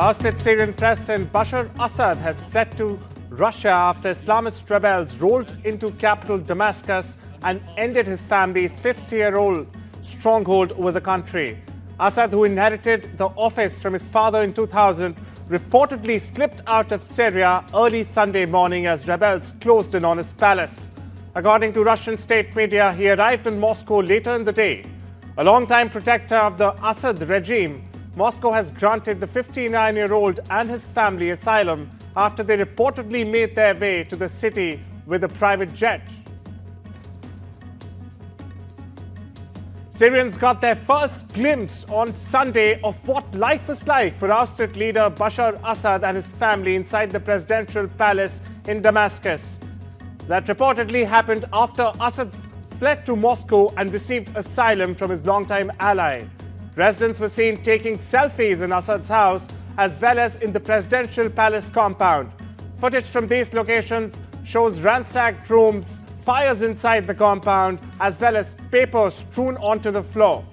Ousted Syrian President Bashar Assad has fled to Russia after Islamist rebels rolled into capital Damascus and ended his family's 50-year-old stronghold over the country. Assad, who inherited the office from his father in 2000, reportedly slipped out of Syria early Sunday morning as rebels closed in on his palace. According to Russian state media, he arrived in Moscow later in the day. A longtime protector of the Assad regime, Moscow has granted the 59-year-old and his family asylum after they reportedly made their way to the city with a private jet. Syrians got their first glimpse on Sunday of what life is like for ousted leader Bashar Assad and his family inside the presidential palace in Damascus. That reportedly happened after Assad fled to Moscow and received asylum from his longtime ally. Residents were seen taking selfies in Assad's house as well as in the presidential palace compound. Footage from these locations shows ransacked rooms, fires inside the compound, as well as paper strewn onto the floor.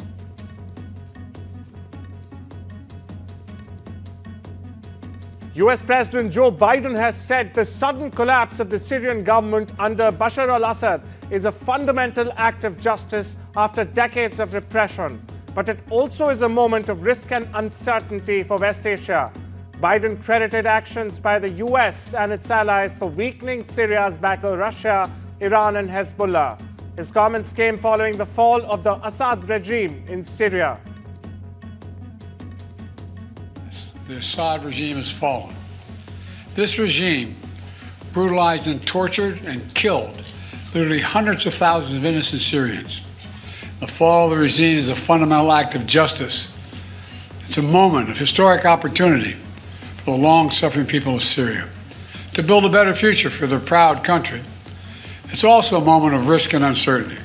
US President Joe Biden has said the sudden collapse of the Syrian government under Bashar al-Assad is a fundamental act of justice after decades of repression. But it also is a moment of risk and uncertainty for West Asia. Biden credited actions by the US and its allies for weakening Syria's backer Russia, Iran and Hezbollah. His comments came following the fall of the Assad regime in Syria. The Assad regime has fallen. This regime brutalized and tortured and killed literally hundreds of thousands of innocent Syrians. The fall of the regime is a fundamental act of justice. It's a moment of historic opportunity for the long-suffering people of Syria to build a better future for their proud country. It's also a moment of risk and uncertainty.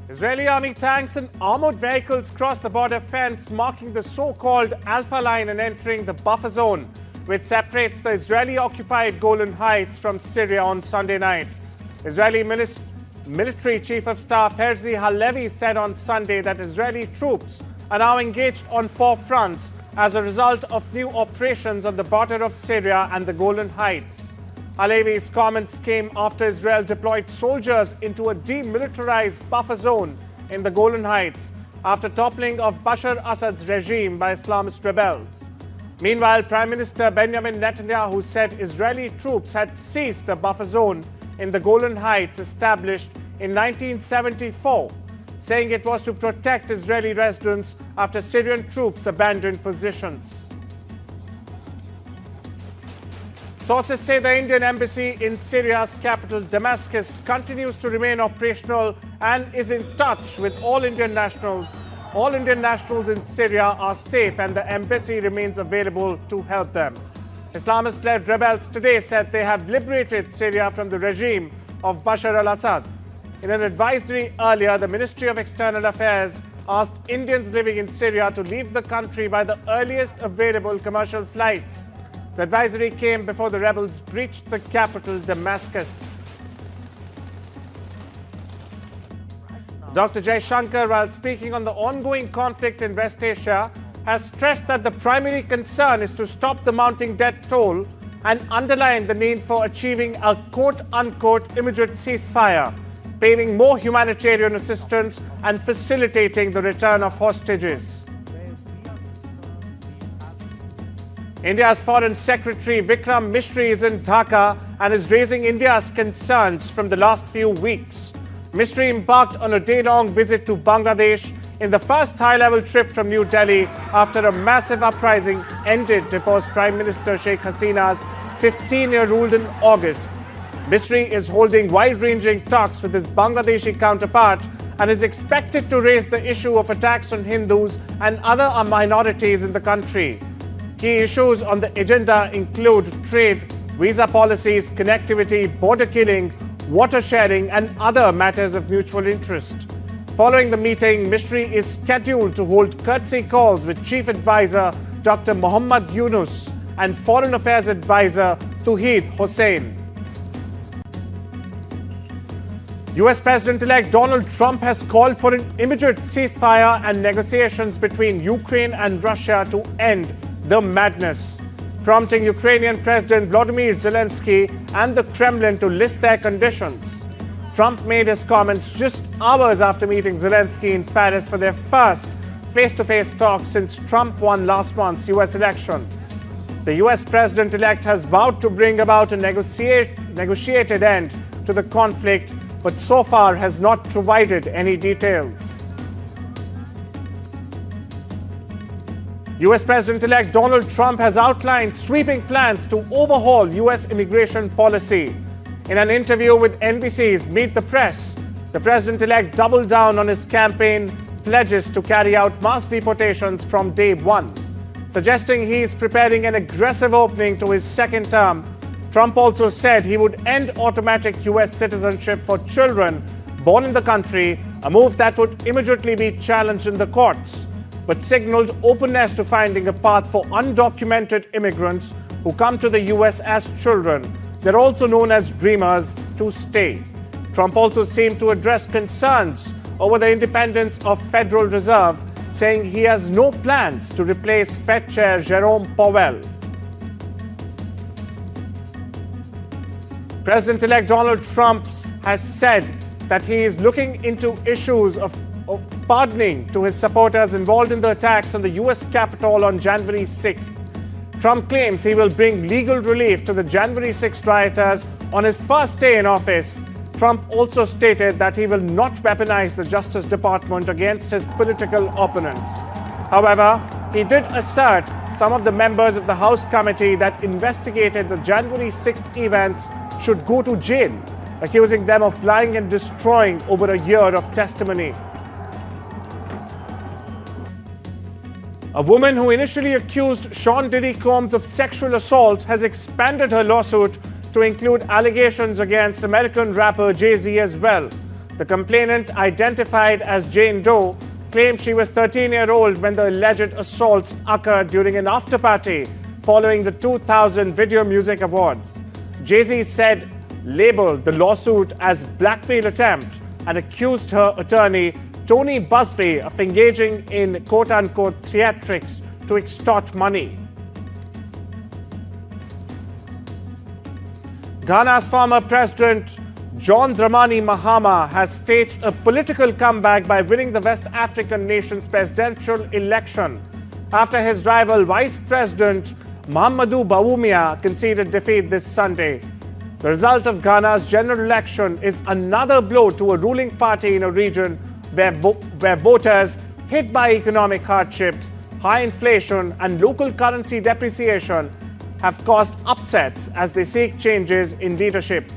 Israeli army tanks and armored vehicles crossed the border fence, marking the so-called Alpha Line and entering the buffer zone, which separates the Israeli-occupied Golan Heights from Syria on Sunday night. Israeli Military Chief of Staff Herzi Halevi said on Sunday that Israeli troops are now engaged on 4 fronts as a result of new operations on the border of Syria and the Golan Heights. Halevi's comments came after Israel deployed soldiers into a demilitarized buffer zone in the Golan Heights after toppling of Bashar Assad's regime by Islamist rebels. Meanwhile, Prime Minister Benjamin Netanyahu said Israeli troops had seized a buffer zone in the Golan Heights established in 1974, saying it was to protect Israeli residents after Syrian troops abandoned positions. Sources say the Indian embassy in Syria's capital Damascus continues to remain operational and is in touch with all Indian nationals. All Indian nationals in Syria are safe and the embassy remains available to help them. Islamist-led rebels today said they have liberated Syria from the regime of Bashar al-Assad. In an advisory earlier, the Ministry of External Affairs asked Indians living in Syria to leave the country by the earliest available commercial flights. The advisory came before the rebels breached the capital, Damascus. Dr. Jaishankar, while speaking on the ongoing conflict in West Asia, has stressed that the primary concern is to stop the mounting death toll and underlined the need for achieving a quote-unquote immediate ceasefire, paving more humanitarian assistance and facilitating the return of hostages. India's Foreign Secretary Vikram Misri is in Dhaka and is raising India's concerns from the last few weeks. Misri embarked on a day-long visit to Bangladesh in the first high-level trip from New Delhi after a massive uprising ended deposed Prime Minister Sheikh Hasina's 15-year rule in August. Misri is holding wide-ranging talks with his Bangladeshi counterpart and is expected to raise the issue of attacks on Hindus and other minorities in the country. Key issues on the agenda include trade, visa policies, connectivity, border killing, water sharing, and other matters of mutual interest. Following the meeting, Misri is scheduled to hold courtesy calls with Chief Advisor Dr. Muhammad Yunus and Foreign Affairs Advisor Tauheed Hossain. US President-elect Donald Trump has called for an immediate ceasefire and negotiations between Ukraine and Russia to end the madness, prompting Ukrainian President Volodymyr Zelensky and the Kremlin to list their conditions. Trump made his comments just hours after meeting Zelensky in Paris for their first face-to-face talk since Trump won last month's US election. The US President-elect has vowed to bring about a negotiated end to the conflict, but so far has not provided any details. US President-elect Donald Trump has outlined sweeping plans to overhaul US immigration policy. In an interview with NBC's Meet the Press, the President-elect doubled down on his campaign pledges to carry out mass deportations from day one, suggesting he is preparing an aggressive opening to his second term. Trump also said he would end automatic US citizenship for children born in the country, a move that would immediately be challenged in the courts, but signaled openness to finding a path for undocumented immigrants who come to the US as children. They're also known as dreamers, to stay. Trump also seemed to address concerns over the independence of Federal Reserve, saying he has no plans to replace Fed Chair Jerome Powell. President-elect Donald Trump has said that he is looking into issues of pardoning to his supporters involved in the attacks on the US Capitol on January 6th. Trump claims he will bring legal relief to the January 6th rioters on his first day in office. Trump also stated that he will not weaponize the Justice Department against his political opponents. However, he did assert some of the members of the House committee that investigated the January 6th events should go to jail, accusing them of lying and destroying over a year of testimony. A woman who initially accused Sean Diddy Combs of sexual assault has expanded her lawsuit to include allegations against American rapper Jay-Z as well. The complainant, identified as Jane Doe, claimed she was 13-year-old when the alleged assaults occurred during an after-party following the 2000 Video Music Awards. Jay-Z said labeled the lawsuit as blackmail attempt and accused her attorney Tony Busby of engaging in quote-unquote theatrics to extort money. Ghana's former president John Dramani Mahama has staged a political comeback by winning the West African nation's presidential election after his rival Vice President Mahamadou Bawumia conceded defeat this Sunday. The result of Ghana's general election is another blow to a ruling party in a region where voters, hit by economic hardships, high inflation and local currency depreciation, have caused upsets as they seek changes in leadership.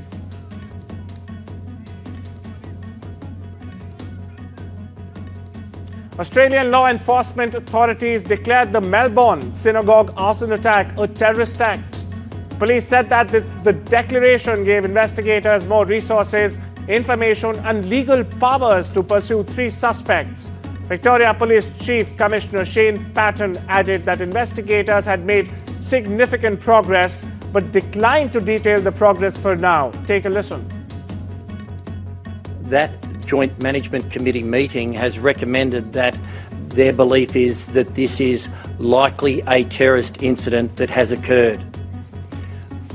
Australian law enforcement authorities declared the Melbourne synagogue arson attack a terrorist act. Police said that the declaration gave investigators more resources, information and legal powers to pursue 3 suspects. Victoria Police Chief Commissioner Shane Patton added that investigators had made significant progress but declined to detail the progress for now. Take a listen. That Joint Management Committee meeting has recommended that their belief is that this is likely a terrorist incident that has occurred.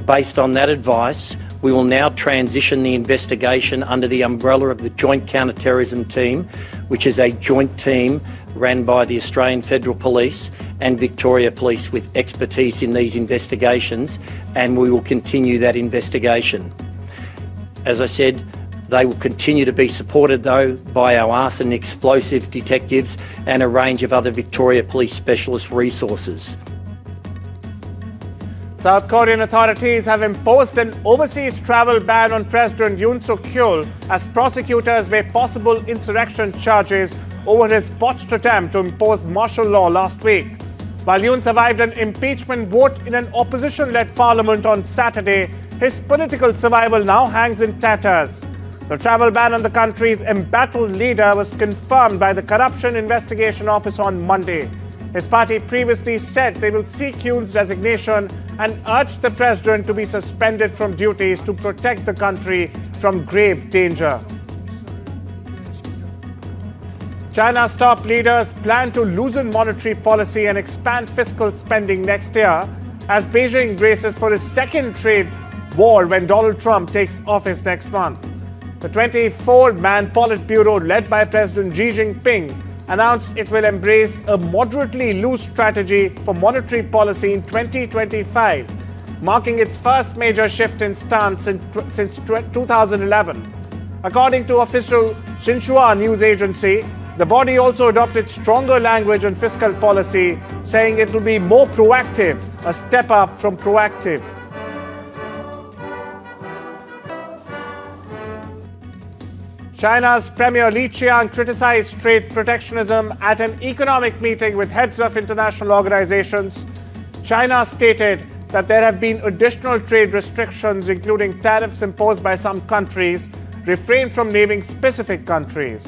Based on that advice, we will now transition the investigation under the umbrella of the Joint Counter-Terrorism Team, which is a joint team ran by the Australian Federal Police and Victoria Police with expertise in these investigations, and we will continue that investigation. As I said, they will continue to be supported, though, by our arson and explosives detectives and a range of other Victoria Police specialist resources. South Korean authorities have imposed an overseas travel ban on President Yoon Suk-yeol as prosecutors weigh possible insurrection charges over his botched attempt to impose martial law last week. While Yoon survived an impeachment vote in an opposition-led parliament on Saturday, his political survival now hangs in tatters. The travel ban on the country's embattled leader was confirmed by the Corruption Investigation Office on Monday. His party previously said they will seek Yoon's resignation and urged the president to be suspended from duties to protect the country from grave danger. China's top leaders plan to loosen monetary policy and expand fiscal spending next year as Beijing braces for a second trade war when Donald Trump takes office next month. The 24-man Politburo led by President Xi Jinping announced it will embrace a moderately loose strategy for monetary policy in 2025, marking its first major shift in stance since 2011. According to official Xinhua news agency, the body also adopted stronger language on fiscal policy, saying it will be more proactive, a step up from proactive. China's Premier Li Qiang criticized trade protectionism at an economic meeting with heads of international organizations. China stated that there have been additional trade restrictions, including tariffs imposed by some countries, refrained from naming specific countries.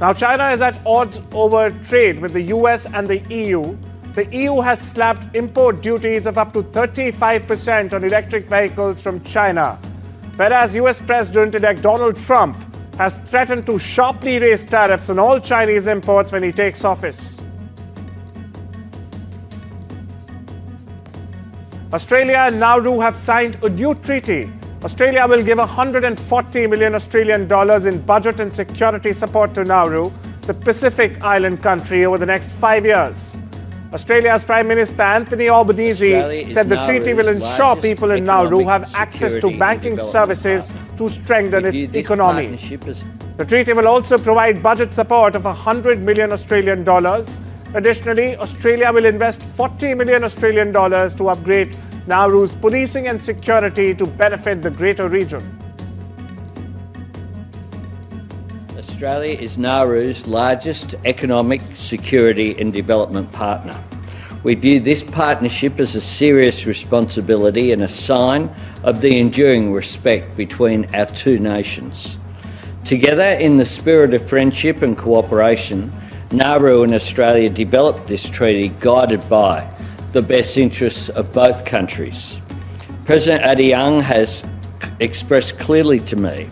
Now, China is at odds over trade with the US and the EU. The EU has slapped import duties of up to 35% on electric vehicles from China, whereas US President-elect Donald Trump has threatened to sharply raise tariffs on all Chinese imports when he takes office. Australia and Nauru have signed a new treaty. Australia will give $140 million Australian dollars in budget and security support to Nauru, the Pacific island country, over the next 5 years. Australia's Prime Minister Anthony Albanese said the treaty will ensure people in Nauru have access to banking services to strengthen its economy. The treaty will also provide budget support of $100 million Australian dollars. Additionally, Australia will invest $40 million Australian dollars to upgrade Nauru's policing and security to benefit the greater region. Australia is Nauru's largest economic, security and development partner. We view this partnership as a serious responsibility and a sign of the enduring respect between our two nations. Together, in the spirit of friendship and cooperation, Nauru and Australia developed this treaty guided by the best interests of both countries. President Adeang has expressed clearly to me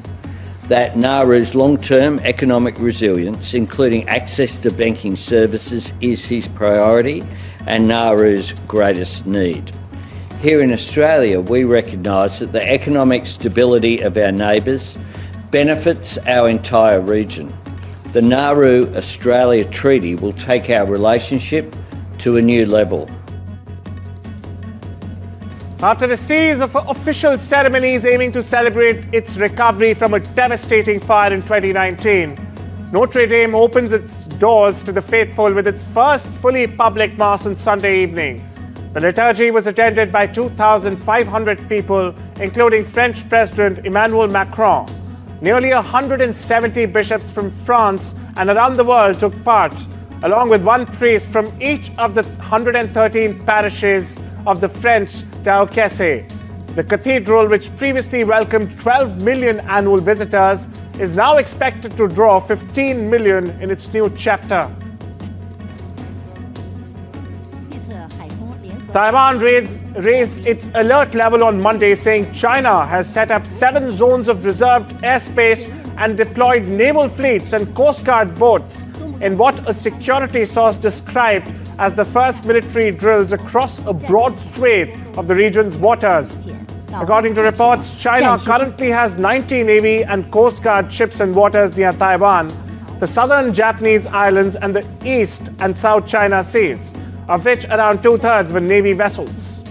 that Nauru's long-term economic resilience, including access to banking services, is his priority and Nauru's greatest need. Here in Australia, we recognise that the economic stability of our neighbours benefits our entire region. The Nauru-Australia Treaty will take our relationship to a new level. After a series of official ceremonies aiming to celebrate its recovery from a devastating fire in 2019, Notre Dame opens its doors to the faithful with its first fully public Mass on Sunday evening. The liturgy was attended by 2,500 people, including French President Emmanuel Macron. Nearly 170 bishops from France and around the world took part, along with one priest from each of the 113 parishes of the French Diocese. The cathedral, which previously welcomed 12 million annual visitors, is now expected to draw 15 million in its new chapter. Taiwan raised its alert level on Monday, saying China has set up 7 zones of reserved airspace and deployed naval fleets and Coast Guard boats in what a security source described as the first military drills across a broad swathe of the region's waters. According to reports, China currently has 90 Navy and Coast Guard ships in waters near Taiwan, the southern Japanese islands and the East and South China Seas, of which around 2/3 were Navy vessels.